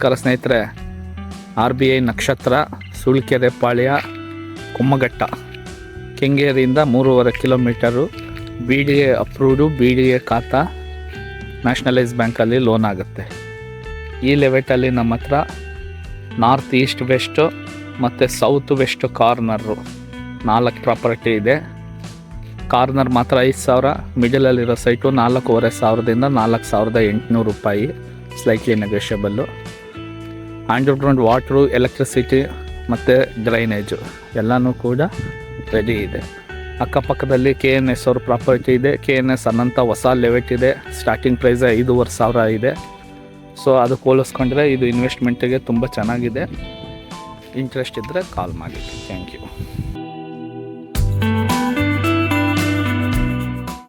ನಮಸ್ಕಾರ ಸ್ನೇಹಿತರೆ. RBI ನಕ್ಷತ್ರ, ಸುಳ್ಕೆರೆ ಪಾಳ್ಯ, ಕುಮ್ಮಘಟ್ಟ, ಕೆಂಗೇರಿಯಿಂದ 3.5 ಕಿಲೋಮೀಟರು. BDA ಅಪ್ರೂವ್ಡು, BDA ಖಾತಾ, ನ್ಯಾಷನಲೈಸ್ ಬ್ಯಾಂಕಲ್ಲಿ ಲೋನ್ ಆಗುತ್ತೆ. ಈ ಲೆವೆಟಲ್ಲಿ ನಮ್ಮ ಹತ್ರ ನಾರ್ತ್ ಈಸ್ಟ್ ವೆಸ್ಟು ಮತ್ತು ಸೌತ್ ವೆಸ್ಟ್ ಕಾರ್ನರು 4 ಪ್ರಾಪರ್ಟಿ ಇದೆ. ಕಾರ್ನರ್ ಮಾತ್ರ 5,000, ಮಿಡಲಲ್ಲಿರೋ ಸೈಟು 4,500ದಿಂದ 4,800 ರೂಪಾಯಿ, slightly negotiable. Underground water, electricity ಮತ್ತು ಡ್ರೈನೇಜು ಎಲ್ಲನೂ ಕೂಡ ರೆಡಿ ಇದೆ. ಅಕ್ಕಪಕ್ಕದಲ್ಲಿ KNS ಅವ್ರ ಪ್ರಾಪರ್ಟಿ ಇದೆ. KNS ಅನಂತ ಹೊಸ ಲೆವೆಟ್ ಇದೆ. ಸ್ಟಾರ್ಟಿಂಗ್ ಪ್ರೈಸ್ 5,500 ಇದೆ. ಸೊ ಅದು ಹೋಲಿಸ್ಕೊಂಡ್ರೆ ಇದು ಇನ್ವೆಸ್ಟ್ಮೆಂಟಿಗೆ ತುಂಬ ಚೆನ್ನಾಗಿದೆ. ಇಂಟ್ರೆಸ್ಟ್ ಇದ್ದರೆ ಕಾಲ್ ಮಾಡಿ. Thank you.